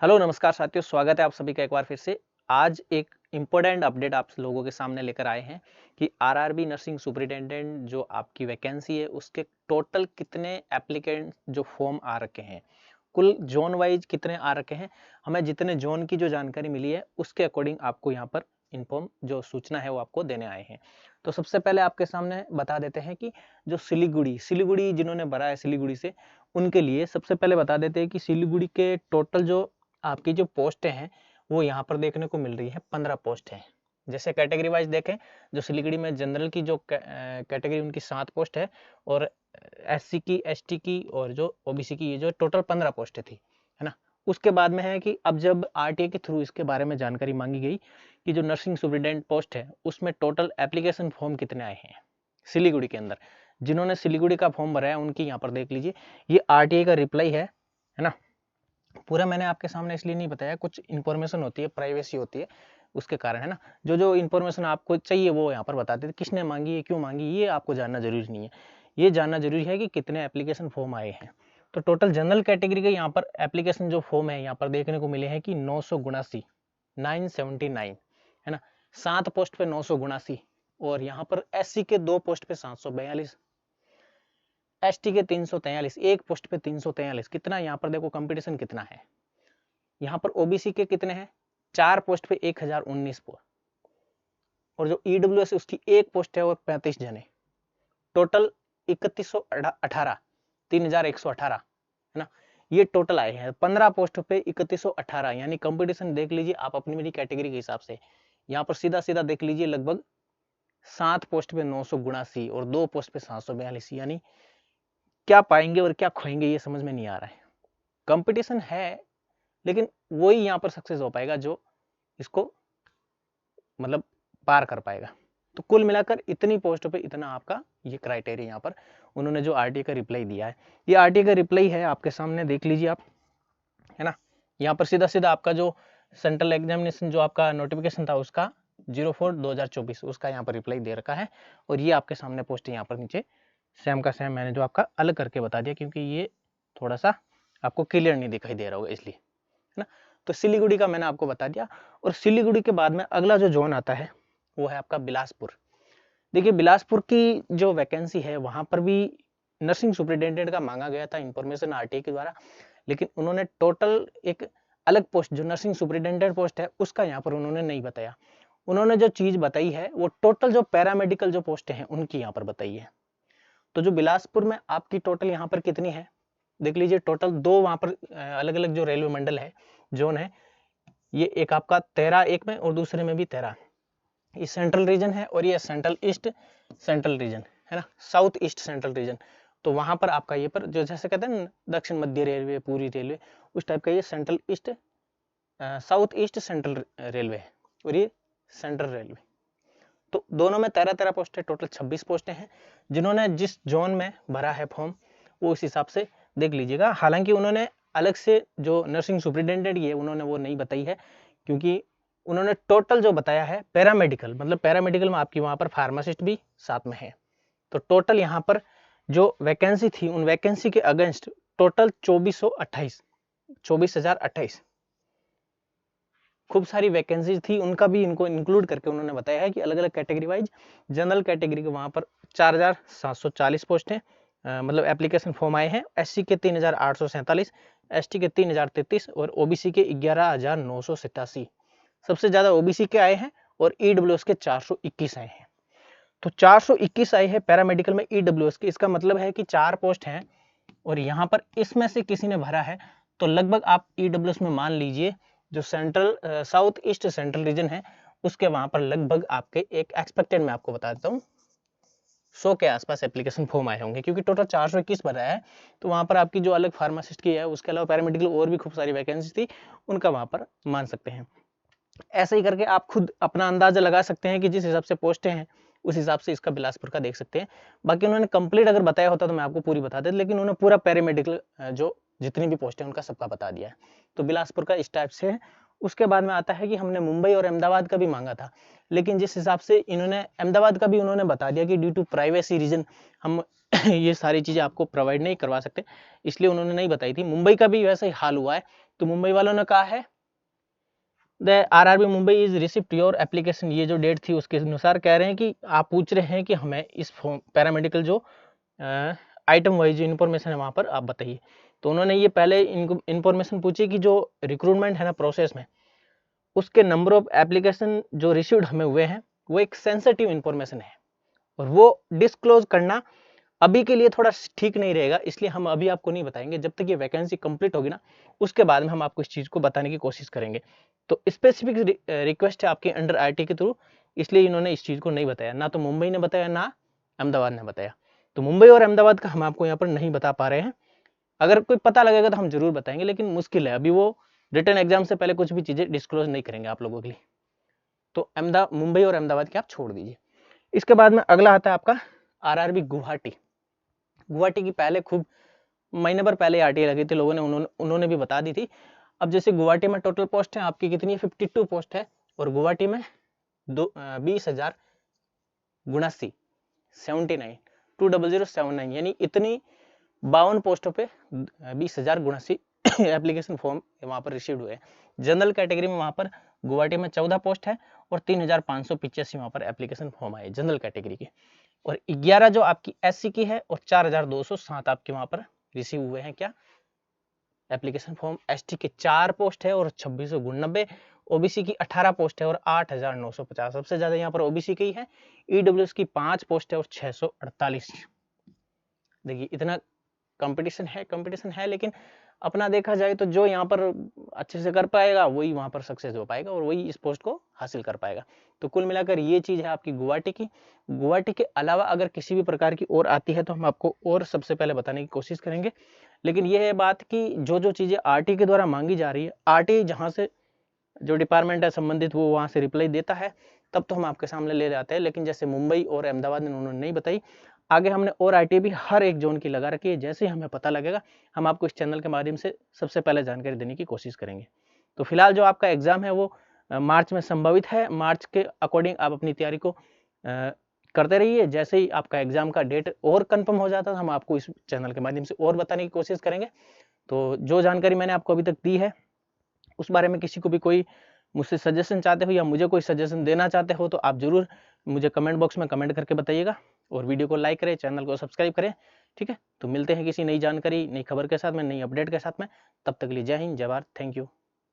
Hello नमस्कार साथियों, स्वागत है आप सभी का एक बार फिर से। आज एक इम्पोर्टेंट अपडेट आप लोगों के सामने लेकर आए हैं कि आरआरबी नर्सिंग सुपरिटेंडेंट जो आपकी वैकेंसी है उसके टोटल कितने एप्लीकेंट जो फॉर्म आ रखे हैं, कुल जोन वाइज कितने आ रखे हैं। हमें जितने जोन की जो जानकारी मिली है उसके अकॉर्डिंग आपको यहाँ पर इन्फॉर्म जो सूचना है वो आपको देने आए हैं। तो सबसे पहले आपके सामने बता देते हैं कि जो सिलीगुड़ी जिन्होंने भरा है सिलीगुड़ी से, उनके लिए सबसे पहले बता देते हैं कि सिलीगुड़ी के टोटल जो आपकी जो पोस्टें हैं वो यहाँ पर देखने को मिल रही है 15 पोस्ट है। जैसे कैटेगरी वाइज देखें, जो सिलीगुड़ी में जनरल की जो कैटेगरी उनकी 7 पोस्ट है और एससी की, एसटी की और जो ओबीसी की, ये जो टोटल 15 पोस्टें थी, है ना। उसके बाद में है कि अब जब आरटीए के थ्रू इसके बारे में जानकारी मांगी गई कि जो नर्सिंग सुपरिटेंडेंट पोस्ट है उसमें टोटल एप्लीकेशन फॉर्म कितने आए हैं सिलीगुड़ी के अंदर। जिन्होंने सिलीगुड़ी का फॉर्म भरा है उनकी यहाँ पर देख लीजिए, ये आरटीए का रिप्लाई है ना। पूरा मैंने आपके सामने इसलिए नहीं बताया, कुछ इन्फॉर्मेशन होती है, प्राइवेसी होती है, उसके कारण, है ना। जो जो इन्फॉर्मेशन आपको चाहिए वो यहाँ पर बता देते, किसने मांगी है, क्यों मांगी, ये आपको जानना जरूरी नहीं है। ये जानना जरूरी है कि कितने एप्लीकेशन फॉर्म आए हैं। तो टोटल जनरल कैटेगरी के यहाँ पर एप्लीकेशन जो फॉर्म है यहाँ पर देखने को मिले हैं कि 979, 979, है ना। 7 पोस्ट पे 979 और यहाँ पर एससी के 2 पोस्ट पे 742, एसटी के 343, एक पोस्ट पे 343। कितना यहाँ पर देखो कंपटीशन कितना है। यहाँ पर ओबीसी के कितने हैं, 4 पोस्ट पे 1019 और जो ईडब्ल्यूएस उसकी एक पोस्ट है और 35 जने, टोटल 3118, 3118, है ना। ये टोटल आए हैं 15 पोस्ट पे 3118, यानी कंपटीशन देख लीजिए आप अपनी मेरी कैटेगरी के हिसाब से। यहाँ पर सीधा सीधा देख लीजिए, लगभग 7 पोस्ट पे 979 और 2 पोस्ट पे 742, यानी क्या पाएंगे और क्या खोएंगे ये समझ में नहीं आ रहा है। कंपटीशन है लेकिन वही यहाँ पर सक्सेस हो पाएगा जो इसको मतलब पार कर पाएगा। तो कुल मिलाकर इतनी पोस्ट पे इतना आपका ये क्राइटेरिया यहाँ पर उन्होंने जो आरटीए का रिप्लाई दिया है, ये आरटीए का रिप्लाई है आपके सामने, देख लीजिए आप, है ना। यहाँ पर सीधा सीधा आपका जो सेंट्रल एग्जामिनेशन जो आपका नोटिफिकेशन था उसका 04/2024 उसका यहाँ पर रिप्लाई दे रखा है। और ये आपके सामने पोस्ट यहाँ पर नीचे सेम का सेम मैंने जो आपका अलग करके बता दिया, क्योंकि ये थोड़ा सा आपको क्लियर नहीं दिखाई दे रहा होगा इसलिए, है ना। तो सिलीगुड़ी का मैंने आपको बता दिया। और सिलीगुड़ी के बाद में अगला जो जोन आता है वो है आपका बिलासपुर। देखिए बिलासपुर की जो वैकेंसी है वहां पर भी नर्सिंग सुपरिटेंडेंट का मांगा गया था इंफॉर्मेशन आरटीए के द्वारा, लेकिन उन्होंने टोटल एक अलग पोस्ट जो नर्सिंग सुपरिटेंडेंट पोस्ट है उसका यहाँ पर उन्होंने नहीं बताया। उन्होंने जो चीज बताई है वो टोटल जो पैरामेडिकल जो पोस्टें हैं उनकी यहाँ पर बताई है। तो जो बिलासपुर में आपकी टोटल यहाँ पर कितनी है देख लीजिए, टोटल 2 वहां पर अलग अलग जो रेलवे मंडल है, जोन है, ये एक आपका 13 एक में और दूसरे में भी 13। ये सेंट्रल रीजन है और ये सेंट्रल ईस्ट सेंट्रल रीजन, है ना, साउथ ईस्ट सेंट्रल रीजन। तो वहां पर आपका ये पर जो जैसे कहते हैं दक्षिण मध्य रेलवे, पूरी रेलवे, उस टाइप का ये central east south east central railway है और ये सेंट्रल रेलवे। तो दोनों में 13-13 पोस्टें, टोटल 26 पोस्टें हैं। जिन्होंने जिस जोन में भरा है फॉर्म वो उस हिसाब से देख लीजिएगा। हालांकि उन्होंने अलग से जो नर्सिंग सुपरिटेंडेंट ये उन्होंने वो नहीं बताई है, क्योंकि उन्होंने टोटल जो बताया है पैरामेडिकल, मतलब पैरामेडिकल में आपकी वहां पर फार्मासिस्ट भी साथ में है। तो टोटल यहाँ पर जो वैकेंसी थी उन वैकेंसी के अगेंस्ट टोटल 24,028 खूब सारी वैकेंसीज थी, उनका भी इनको इंक्लूड करके उन्होंने बताया है कि अलग अलग कैटेगरी वाइज जनरल कैटेगरी के वहां पर 4,740 पोस्ट है, मतलब एप्लीकेशन फॉर्म आए हैं। एससी के 3,847, एसटी के 3,033 और ओबीसी के 11,987। सबसे ज्यादा ओबीसी के आए हैं और ईडब्ल्यूएस के 421 आए हैं। तो 421 आए हैं पैरामेडिकल में ईडब्ल्यूएस के, इसका मतलब है कि 4 पोस्ट हैं और यहाँ पर इसमें से किसी ने भरा है, तो लगभग आप ईडब्ल्यूएस में मान लीजिए जो central south east central region है उसके वहां पर लगभग आपके एक एक्सपेक्टेड मैं आपको बता देता हूँ 100 के आसपास एप्लीकेशन फॉर्म आए होंगे, क्योंकि टोटल 421 भरा है। तो वहां पर आपकी जो अलग फार्मासिस्ट की है उसके अलावा पैरामेडिकल और भी खूब सारी वैकेंसी थी, उनका वहां पर मान सकते हैं। ऐसे ही करके आप खुद अपना अंदाजा लगा सकते हैं कि जिस हिसाब से पोस्टें हैं उस हिसाब से इसका बिलासपुर का देख सकते हैं। बाकी उन्होंने कंप्लीट अगर बताया होता तो मैं आपको पूरी बता देता, लेकिन उन्होंने पूरा पैरामेडिकल जो जितनी भी पोस्ट है उनका सबका बता दिया है। तो बिलासपुर का इस टाइप से है। उसके बाद में आता है कि हमने मुंबई और अहमदाबाद का भी मांगा था, लेकिन जिस हिसाब से इन्होंने अहमदाबाद का भी उन्होंने बता दिया कि ड्यू टू प्राइवेसी रीजन हम ये सारी चीजें आपको प्रोवाइड नहीं करवा सकते, इसलिए उन्होंने नहीं बताई थी। मुंबई का भी वैसा ही हाल हुआ है। तो मुंबई वालों ने कहा है the RRB Mumbai is receipt your application, ये जो डेट थी उसके अनुसार कह रहे हैं कि आप पूछ रहे हैं कि हमें इस फॉर्म पैरामेडिकल जो आइटम वाइज जो इन्फॉर्मेशन है वहाँ पर आप बताइए। तो उन्होंने ये पहले इन्फॉर्मेशन पूछी कि जो रिक्रूटमेंट है ना प्रोसेस में, उसके नंबर ऑफ एप्लीकेशन जो रिसीव्ड हमें हुए हैं वो एक सेंसिटिव इन्फॉर्मेशन है और वो डिस्क्लोज करना अभी के लिए थोड़ा ठीक नहीं रहेगा, इसलिए हम अभी आपको नहीं बताएंगे। जब तक ये वैकेंसी कंप्लीट होगी ना उसके बाद में हम आपको इस चीज को बताने की कोशिश करेंगे। तो स्पेसिफिक रिक्वेस्ट है आपके अंडर आईटी के थ्रू, इसलिए इन्होंने इस चीज को नहीं बताया, ना तो मुंबई ने बताया ना अहमदाबाद ने बताया। तो मुंबई और अहमदाबाद का हम आपको यहाँ पर नहीं बता पा रहे हैं, अगर कोई पता लगेगा तो हम जरूर बताएंगे, लेकिन मुश्किल है, अभी वो रिटर्न एग्जाम से पहले कुछ भी चीजें डिस्क्लोज नहीं करेंगे आप लोगों के लिए। तो मुंबई और अहमदाबाद के आप छोड़ दीजिए। इसके बाद में अगला आता है आपका आरआरबी गुवाहाटी। गुवाहाटी की पहले खूब महीने भर पहले आरटीआई लगी थी, लोगों ने उन्होंने भी बता दी थी। अब जैसे गुवाहाटी में टोटल पोस्ट है आपकी कितनी है, 52 पोस्ट है, और गुवाहाटी में 20,000 गुणासी 79 20079 यानी इतनी 52 पोस्टों पे 20,000 गुणासी एप्लीकेशन फॉर्म वहां पर रिसीव हुए। जनरल कैटेगरी में वहां पर गुवाहाटी में 14 पोस्ट है और 3,585 वहां पर एप्लीकेशन फॉर्म आए जनरल कैटेगरी के, और 11 जो आपकी एससी की है और 4,207 आपके वहां पर रिसीव हुए हैं क्या एप्लीकेशन फॉर्म। एसटी के 4 पोस्ट है और 2699, ओबीसी की 18 पोस्ट है और 8,950, सबसे ज्यादा यहाँ पर ओबीसी की है। ईडब्ल्यूएस की 5 पोस्ट है और 648। देखिए इतना कंपटीशन है, लेकिन अपना देखा जाए तो जो यहाँ पर अच्छे से कर पाएगा वही वहां पर सक्सेस हो पाएगा और वही इस पोस्ट को हासिल कर पाएगा। तो कुल मिलाकर ये चीज है आपकी गुवाहाटी की। गुवाहाटी के अलावा अगर किसी भी प्रकार की और आती है तो हम आपको और सबसे पहले बताने की कोशिश करेंगे, लेकिन यह है बात कि जो चीजें आरटी के द्वारा मांगी जा रही है, आरटी जहां से जो डिपार्टमेंट है संबंधित वो वहां से रिप्लाई देता है तब तो हम आपके सामने ले जाते हैं, लेकिन जैसे मुंबई और अहमदाबाद ने उन्होंने नहीं बताई। आगे हमने और आईटी भी हर एक जोन की लगा रखी है, जैसे ही हमें पता लगेगा हम आपको इस चैनल के माध्यम से सबसे पहले जानकारी देने की कोशिश करेंगे। तो फिलहाल जो आपका एग्जाम है वो मार्च में संभवित है, मार्च के अकॉर्डिंग आप अपनी तैयारी को करते रहिए। जैसे ही आपका एग्जाम का डेट और कंफर्म हो जाता है हम आपको इस चैनल के माध्यम से और बताने की कोशिश करेंगे। तो जो जानकारी मैंने आपको अभी तक दी है उस बारे में किसी को भी कोई मुझसे सजेशन चाहते हो या मुझे कोई सजेशन देना चाहते हो तो आप जरूर मुझे कमेंट बॉक्स में कमेंट करके बताइएगा, और वीडियो को लाइक करें, चैनल को सब्सक्राइब करें। ठीक है, तो मिलते हैं किसी नई जानकारी नई खबर के साथ में, नई अपडेट के साथ में। तब तक के लिए जय हिंद, जय भारत, थैंक यू।